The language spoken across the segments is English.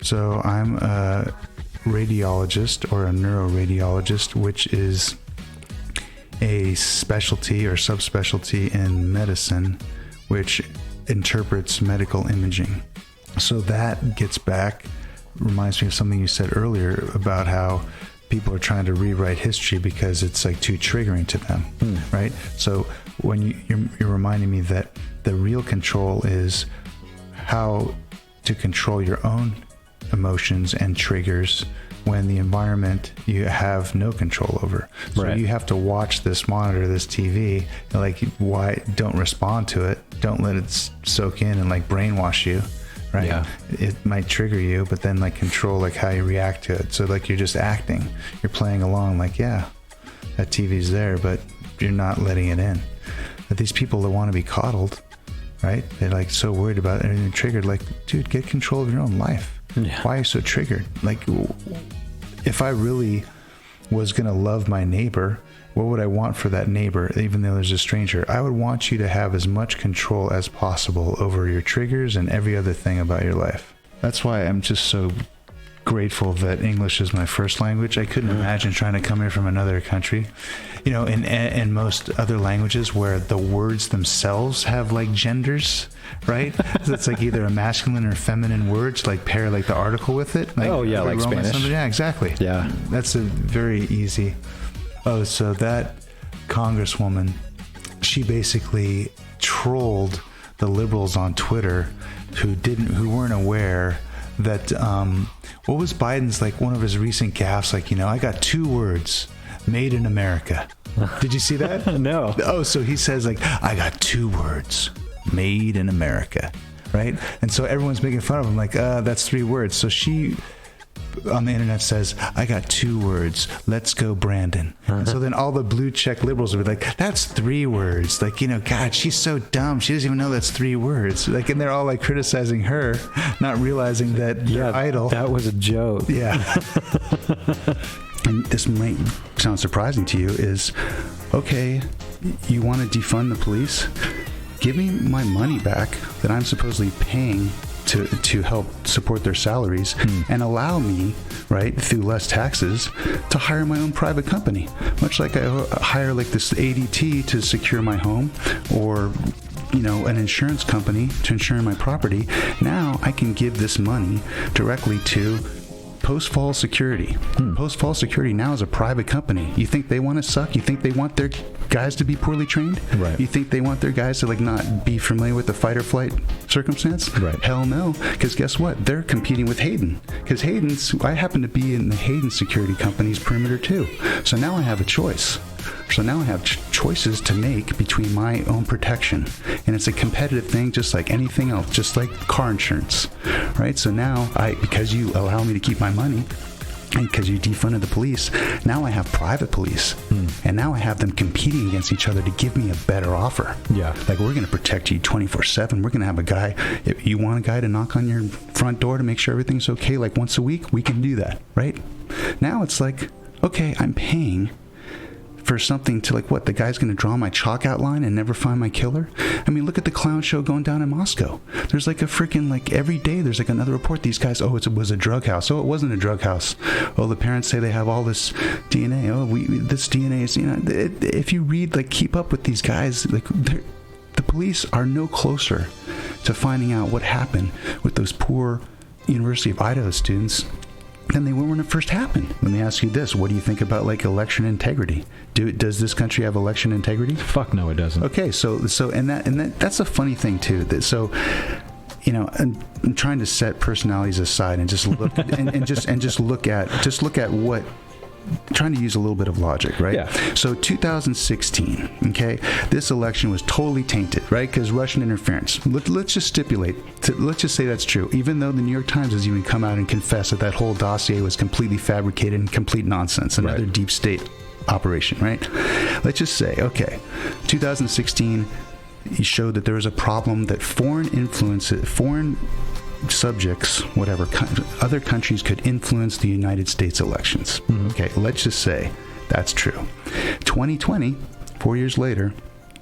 So I'm a radiologist or a neuro-radiologist, which is a specialty or subspecialty in medicine, which interprets medical imaging. So that reminds me of something you said earlier about how people are trying to rewrite history because it's like too triggering to them, right? So when you're reminding me that the real control is how to control your own emotions and triggers when the environment you have no control over. So right. You have to watch this monitor, this TV, and like, why don't respond to it? Don't let it soak in and like brainwash you, right? Yeah. It might trigger you, but then like control like how you react to it. So like you're just acting, you're playing along like, yeah, that TV's there, but you're not letting it in. But these people that want to be coddled, right? They're like so worried about it and they're triggered. Like, dude, get control of your own life. Yeah. Why are you so triggered? Like, if I really was going to love my neighbor, what would I want for that neighbor, even though there's a stranger? I would want you to have as much control as possible over your triggers and every other thing about your life. That's why I'm just so grateful that English is my first language. I couldn't imagine trying to come here from another country. You know, in most other languages where the words themselves have like genders, right? So it's like either a masculine or feminine word to like pair like the article with it. Like, oh yeah, like Spanish. Yeah, exactly. Yeah. That's a very easy. Oh, so that congresswoman, she basically trolled the liberals on Twitter who weren't aware that what was Biden's like one of his recent gaffes, like, you know, I got 2 words, made in America. Did you see that? No. Oh, so he says like, I got 2 words, made in America, right? And so everyone's making fun of him like, that's 3 words. So she on the internet says, I got 2 words, let's go Brandon. And so then all the blue check liberals will be like, that's 3 words. Like, you know, God, she's so dumb. She doesn't even know that's 3 words. Like, and they're all like criticizing her, not realizing that their idol. That was a joke. Yeah. And this might sound surprising to you is, okay, you want to defund the police? Give me my money back that I'm supposedly paying to help support their salaries and allow me, right, through less taxes, to hire my own private company. Much like I hire like this ADT to secure my home, or, you know, an insurance company to insure my property. Now I can give this money directly to Post-Fall Security. Post-Fall Security now is a private company. You think they want to suck? You think they want their guys to be poorly trained? Right. You think they want their guys to like not be familiar with the fight or flight circumstance? Right. Hell no. Because guess what? They're competing with Hayden. Because I happen to be in the Hayden Security Company's perimeter too. So now I have a choice. So now I have choices to make between my own protection. And it's a competitive thing just like anything else, just like car insurance, right? So now because you allow me to keep my money, and because you defunded the police, now I have private police. And now I have them competing against each other to give me a better offer. Yeah. Like, we're going to protect you 24/7. We're going to have a guy, if you want a guy to knock on your front door to make sure everything's okay, like once a week, we can do that, right? Now it's like, okay, I'm paying for something to like, what, the guy's going to draw my chalk outline and never find my killer? I mean, look at the clown show going down in Moscow. There's like a freaking, like every day there's like another report. These guys, oh, it was a drug house. Oh, it wasn't a drug house. Oh, the parents say they have all this DNA. Oh, this DNA is, you know, if you read, like, keep up with these guys, like, the police are no closer to finding out what happened with those poor University of Idaho students than they were when it first happened. Let me ask you this. What do you think about like election integrity? Does this country have election integrity? Fuck no, it doesn't. Okay, so that's a funny thing too. So, you know, I'm trying to set personalities aside and just look and just look at what, trying to use a little bit of logic, right? Yeah. So 2016, okay, this election was totally tainted, right? Because Russian interference. Let's just stipulate. Let's just say that's true, even though the New York Times has even come out and confessed that whole dossier was completely fabricated and complete nonsense, another deep state operation, right? Let's just say, okay, 2016, he showed that there was a problem that foreign subjects, whatever, other countries could influence the United States elections. Okay, let's just say that's true. 2020, 4 years later,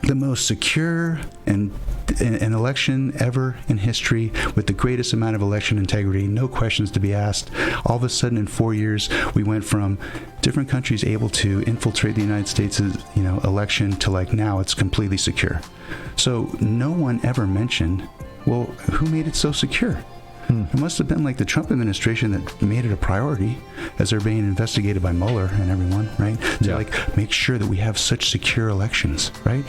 the most secure and an election ever in history, with the greatest amount of election integrity, no questions to be asked. All of a sudden, in 4 years, we went from different countries able to infiltrate the United States' election to like now it's completely secure. So no one ever mentioned, well, who made it so secure? It must have been like the Trump administration that made it a priority as they're being investigated by Mueller and everyone, right? To like make sure that we have such secure elections, right?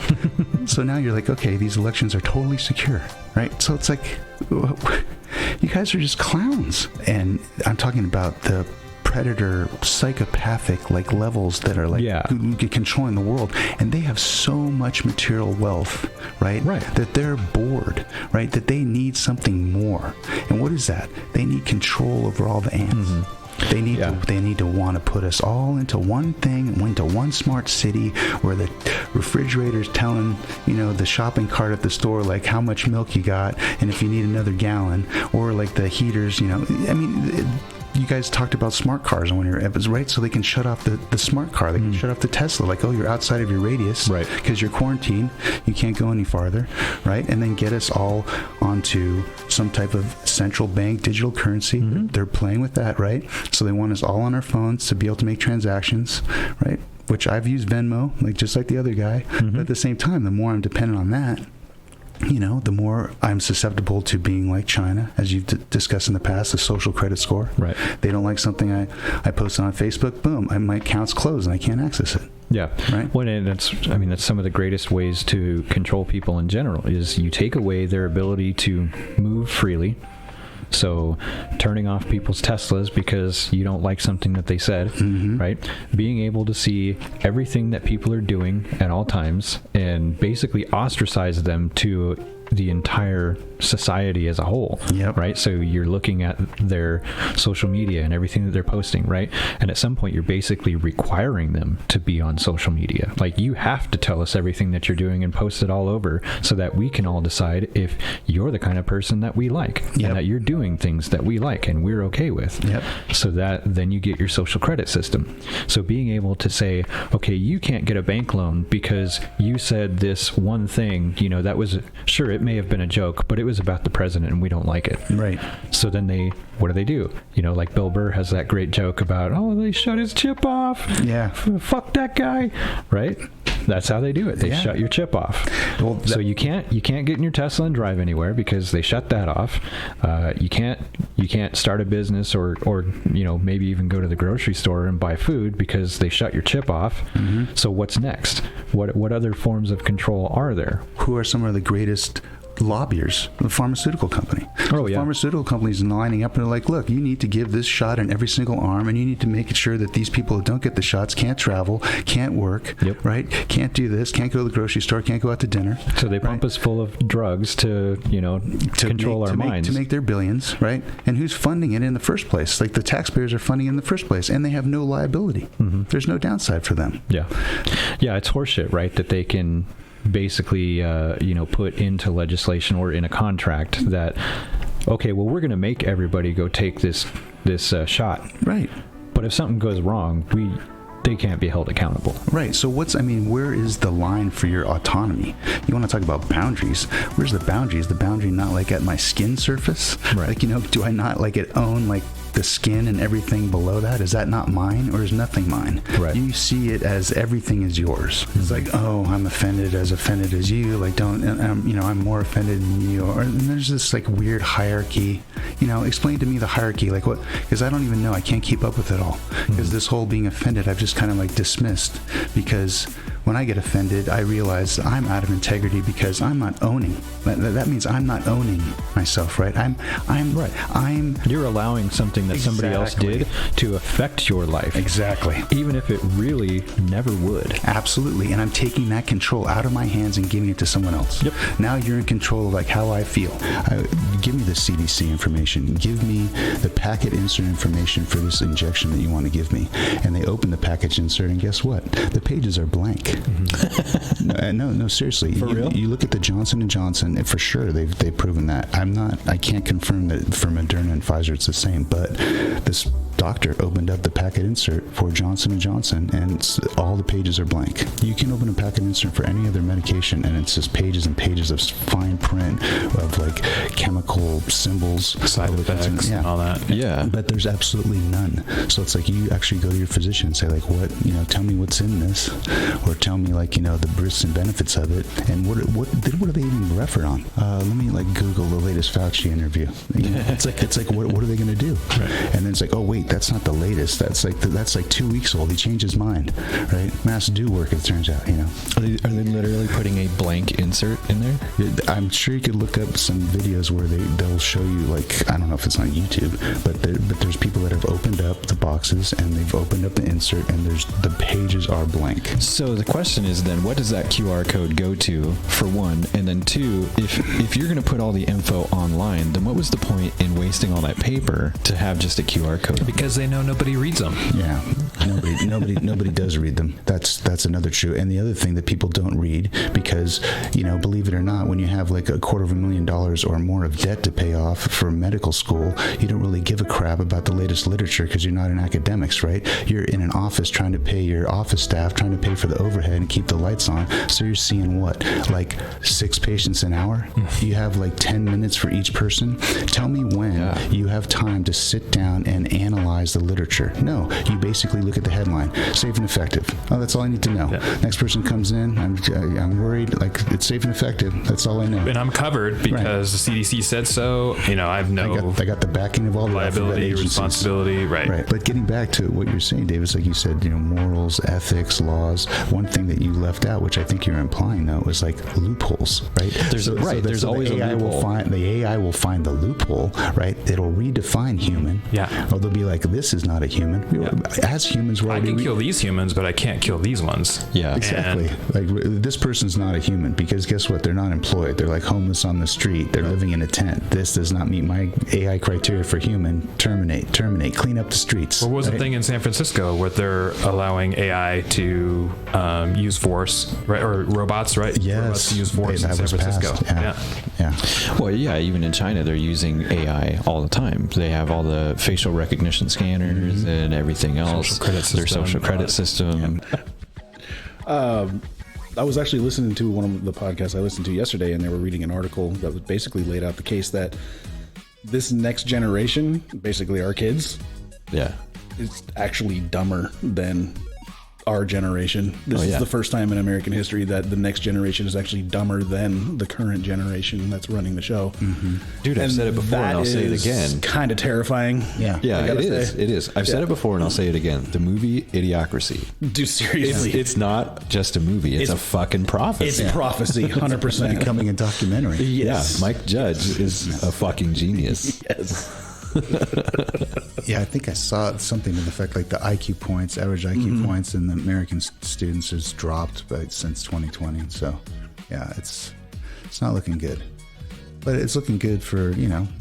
So now you're like, okay, these elections are totally secure, right? So it's like, you guys are just clowns. And I'm talking about the predator, psychopathic like levels that are like controlling the world, and they have so much material wealth, right? That they're bored, right? That they need something more. And what is that? They need control over all the ants. They need to want to put us all into one thing, into one smart city where the refrigerator's telling, the shopping cart at the store, like how much milk you got and if you need another gallon, or like the heaters, you guys talked about smart cars on one of your episodes, right? So they can shut off the smart car. They can shut off the Tesla. Like, oh, you're outside of your radius because you're quarantined. You can't go any farther, right? And then get us all onto some type of central bank digital currency. They're playing with that, right? So they want us all on our phones to be able to make transactions, right? Which I've used Venmo, like just like the other guy. But at the same time, the more I'm dependent on that, the more I'm susceptible to being like China, as you've discussed in the past, the social credit score. Right. They don't like something I posted on Facebook, boom, my account's closed and I can't access it. Yeah. Right. Well, and that's some of the greatest ways to control people in general is you take away their ability to move freely. So turning off people's Teslas because you don't like something that they said, right? Being able to see everything that people are doing at all times and basically ostracize them to the entire society as a whole, right? So you're looking at their social media and everything that they're posting, right? And at some point you're basically requiring them to be on social media. Like, you have to tell us everything that you're doing and post it all over so that we can all decide if you're the kind of person that we like and that you're doing things that we like and we're okay with. So that then you get your social credit system. So being able to say, okay, you can't get a bank loan because you said this one thing, that was, sure, it may have been a joke, but it was about the president and we don't like it. Right. So then what do? Like Bill Burr has that great joke about, they shut his chip off. Yeah. Fuck that guy. Right? That's how they do it. They shut your chip off. Well, so you can't get in your Tesla and drive anywhere because they shut that off. You can't start a business or maybe even go to the grocery store and buy food because they shut your chip off. So what's next? What other forms of control are there? Who are some of the greatest lobbyists? The pharmaceutical company. Pharmaceutical companies lining up and they're like, look, you need to give this shot in every single arm, and you need to make sure that these people who don't get the shots can't travel, can't work, right? Can't do this, can't go to the grocery store, can't go out to dinner. So they pump us full of drugs to control our minds. To make their billions, right? And who's funding it in the first place? Like, the taxpayers are funding it in the first place, and they have no liability. There's no downside for them. Yeah, it's horseshit, right? That they can basically put into legislation or in a contract that, okay, well, we're going to make everybody go take this shot, right? But if something goes wrong, they can't be held accountable. Right. So where is the line for your autonomy? You want to talk about boundaries. Where's the boundary? Is the boundary not like at my skin surface? Right. Like, do I not like it own like the skin and everything below that? Is that not mine, or is nothing mine? Right. You see it as everything is yours. It's like, oh, I'm offended as you. Like, I'm more offended than you. And there's this like weird hierarchy. Explain to me the hierarchy. Like, what? Because I don't even know. I can't keep up with it all. Because this whole being offended, I've just kind of like dismissed, because when I get offended, I realize I'm out of integrity because I'm not owning. That means I'm not owning myself, right? You're allowing something that somebody else did to affect your life. Exactly. Even if it really never would. Absolutely. And I'm taking that control out of my hands and giving it to someone else. Yep. Now you're in control of like how I feel. Give me the CDC information. Give me the packet insert information for this injection that you want to give me. And they open the package insert, and guess what? The pages are blank. No, seriously. For real? You look at the Johnson & Johnson, and for sure they've proven that. I can't confirm that for Moderna and Pfizer it's the same, but this doctor opened up the packet insert for Johnson & Johnson, and all the pages are blank. You can open a packet insert for any other medication, and it's just pages and pages of fine print of like chemical symbols, side effects, and all that. Yeah. But there's absolutely none. So it's like you actually go to your physician and say like, what, tell me what's in this, or tell me like, the risks and benefits of it, and what do they even refer on? Let me like Google the latest Fauci interview. It's like what are they going to do? Right. And then it's like, oh wait, that's not the latest. That's like 2 weeks old. He changed his mind, right? Masks do work, it turns out. Are they literally putting a blank insert in there? I'm sure you could look up some videos where they'll show you, like, I don't know if it's on YouTube, but there's people that have opened up the boxes and they've opened up the insert, and the pages are blank. So the question is then, what does that QR code go to, for one? And then two, if you're going to put all the info online, then what was the point in wasting all that paper to have just a QR code? Because they know nobody reads them. Yeah, nobody does read them. That's another true. And the other thing that people don't read, because believe it or not, when you have like $250,000 or more of debt to pay off for medical school, you don't really give a crap about the latest literature because you're not in academics, right? You're in an office trying to pay your office staff, trying to pay for the overhead and keep the lights on. So you're seeing what, like 6 patients an hour? You have like 10 minutes for each person. Tell me when you have time to sit down and analyze the literature. No, you basically look at the headline, safe and effective. Oh, that's all I need to know. Yeah. Next person comes in, I'm worried, like, it's safe and effective. That's all I know. And I'm covered because the CDC said so. I got the backing of all the liability, responsibility, right. But getting back to what you're saying, David, like you said, morals, ethics, laws. One thing that you left out, which I think you're implying though, was like loopholes, right? There's always the AI a loophole. The AI will find the loophole, right? It'll redefine human. Yeah. Or they'll be like, this is not a human. As humans, I can kill these humans, but I can't kill these ones. Yeah. Exactly. Like, this person's not a human because guess what? They're not employed. They're like homeless on the street. They're living in a tent. This does not meet my AI criteria for human. Terminate. Clean up the streets. What was the thing in San Francisco where they're allowing AI to use force, right? Or robots, right? Yes. Robots to use force in San Francisco. Yeah. Well, yeah, even in China, they're using AI all the time. They have all the facial recognition scanners and everything else. Their social credit system. I was actually listening to one of the podcasts I listened to yesterday, and they were reading an article that was basically laid out the case that this next generation, basically our kids, is actually dumber than our generation. This is the first time in American history that the next generation is actually dumber than the current generation that's running the show. Mm-hmm. Dude, I've said it before and I'll say it again. Kind of terrifying. Yeah, it is. I've said it before and I'll say it again. The movie Idiocracy. Dude, seriously. It's not just a movie. It's a fucking prophecy. It's prophecy, 100%. Becoming a documentary. Yes. Yeah, Mike Judge is a fucking genius. Yes. Yeah, I think I saw something to the effect like the IQ points, average IQ points in the American students has dropped since 2020. So, yeah, it's not looking good. But it's looking good for,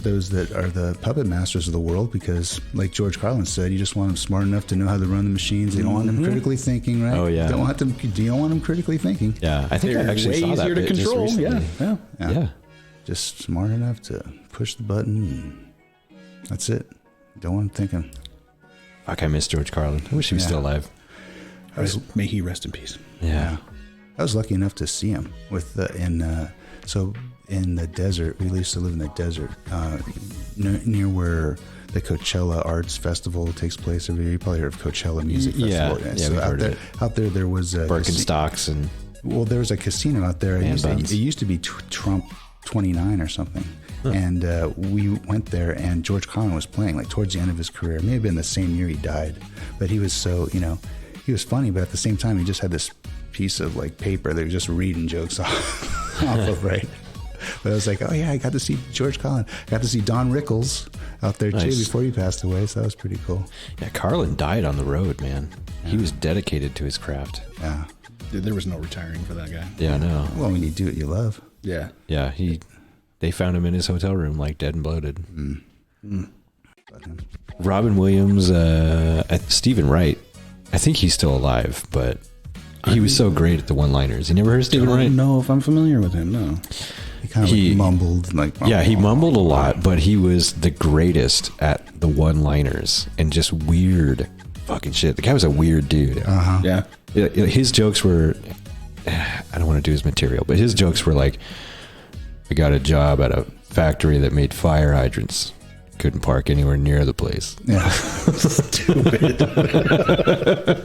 those that are the puppet masters of the world because, like George Carlin said, you just want them smart enough to know how to run the machines. You don't want them critically thinking, right? Oh, yeah. You don't want them critically thinking. Yeah, I think They're I actually way saw that easier to bit just control. recently. Yeah. Just smart enough to push the button and that's it. Don't want him thinking. Fuck, I miss George Carlin. I wish he was still alive. May he rest in peace. Yeah. I was lucky enough to see him in the desert. We used to live in the desert near where the Coachella Arts Festival takes place every year. You probably heard of Coachella Music Festival. Yeah, so we've heard of it. Out there was Birkenstocks and... Well, there was a casino out there. It used to be Trump 29 or something. And we went there, and George Carlin was playing, like, towards the end of his career. It may have been the same year he died. But he was so, he was funny, but at the same time, he just had this piece of, like, paper that he was just reading jokes off of, right? But I was like, oh, yeah, I got to see George Carlin. I got to see Don Rickles out there, too, before he passed away, so that was pretty cool. Yeah, Carlin died on the road, man. Yeah. He was dedicated to his craft. Yeah. Dude, there was no retiring for that guy. Yeah, I know. Well, when you do what you love. Yeah. Yeah, they found him in his hotel room, like, dead and bloated. Robin Williams, Stephen Wright, I think he's still alive, but he was so great at the one-liners. You never heard Stephen Wright? No, if I'm familiar with him, no. He kind of like mumbled. Yeah, he mumbled a lot, but he was the greatest at the one-liners and just weird fucking shit. The guy was a weird dude. Yeah. His jokes were, I don't want to do his material, but his jokes were like, I got a job at a factory that made fire hydrants. Couldn't park anywhere near the place. Yeah. Stupid.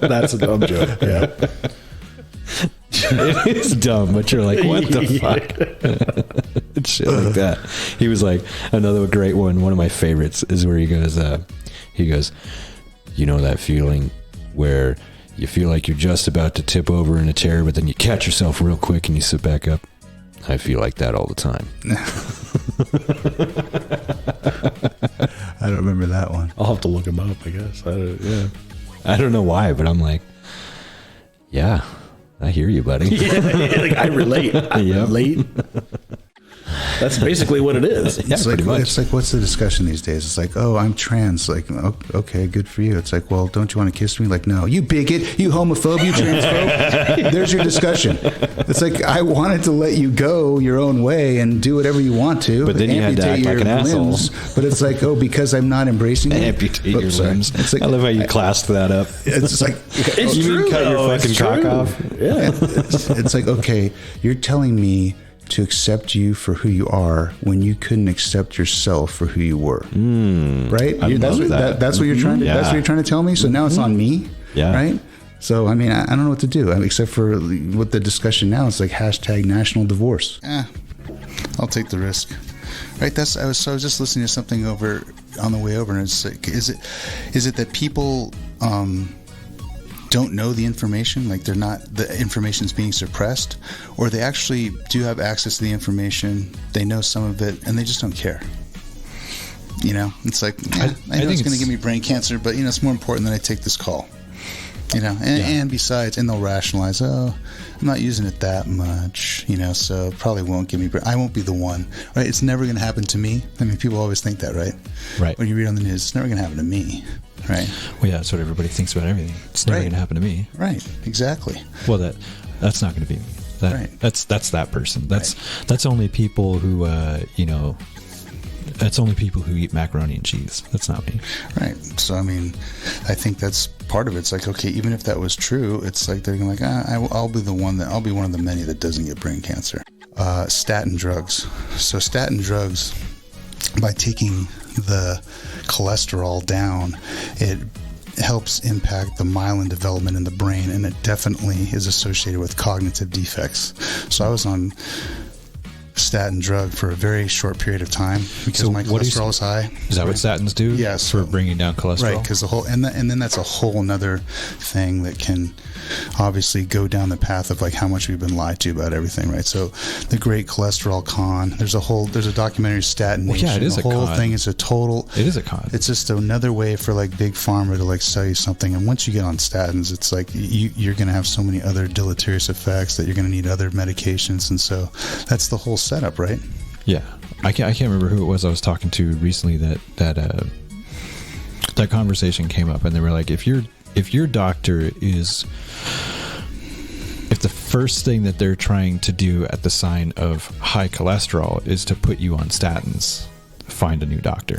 That's a dumb joke. Yeah. It is dumb, but you're like, what the fuck? Shit like that. He was like, another great one of my favorites is where he goes, you know that feeling where you feel like you're just about to tip over in a chair, but then you catch yourself real quick and you sit back up? I feel like that all the time. I don't remember that one. I'll have to look him up, I guess. I don't know why, but I'm like, yeah, I hear you, buddy. Like, I relate. I relate. That's basically what it is. It's like, what's the discussion these days? It's like, oh, I'm trans. Like, okay, good for you. It's like, well, don't you want to kiss me? Like, no, you bigot, you homophobe, you transphobe. There's your discussion. It's like, I wanted to let you go your own way and do whatever you want to. But then you had to act like an asshole. But it's like, oh, because I'm not embracing you. Amputate your limbs. It's like, I love how you classed that up. It's just like, It's you true, mean cut your fucking cock off? Yeah. it's like, okay, you're telling me to accept you for who you are when you couldn't accept yourself for who you were, right? That's what you're trying to. Yeah. That's what you're trying to tell me. So now it's on me, Yeah. right? So I mean, I don't know what to do except for what the discussion now. It's like hashtag national divorce. I'll take the risk, right? I was just listening to something over on the way over, and it's like, is it that people don't know the information, like the information's being suppressed, or they actually do have access to the information, they know some of it, and they just don't care. You know, it's like, I know it's going to give me brain cancer, but it's more important that I take this call. And besides, and they'll rationalize, oh, I'm not using it that much, so it probably won't give me, I won't be the one, right? It's never going to happen to me. I mean, people always think that, right? Right. When you read on the news, it's never going to happen to me, right? Well, yeah, that's what everybody thinks about everything. It's never going to happen to me. Right, exactly. Well, that's not going to be me. That's that person. That's only people who, that's only people who eat macaroni and cheese. That's not me. Right. So, I mean, I think that's part of it. It's like, okay, even if that was true, it's like they're going I'll be one of the many that doesn't get brain cancer. Statin drugs. So statin drugs, by taking the cholesterol down, it helps impact the myelin development in the brain, and it definitely is associated with cognitive defects. So I was on statin drug for a very short period of time because my cholesterol is high. Is that what statins do? Yes. For bringing down cholesterol? Right, because and then that's a whole nother thing that can obviously go down the path of like how much we've been lied to about everything, right? So the Great Cholesterol Con, there's a documentary, Statin Nation. Yeah, it is the whole thing is a total. It is a con. It's just another way for like big pharma to like sell you something, and once you get on statins, it's like you're going to have so many other deleterious effects that you're going to need other medications, and so that's the whole setup, right? Yeah, I can't remember who it was I was talking to recently that conversation came up, and they were like, if your doctor is, if the first thing that they're trying to do at the sign of high cholesterol is to put you on statins, find a new doctor.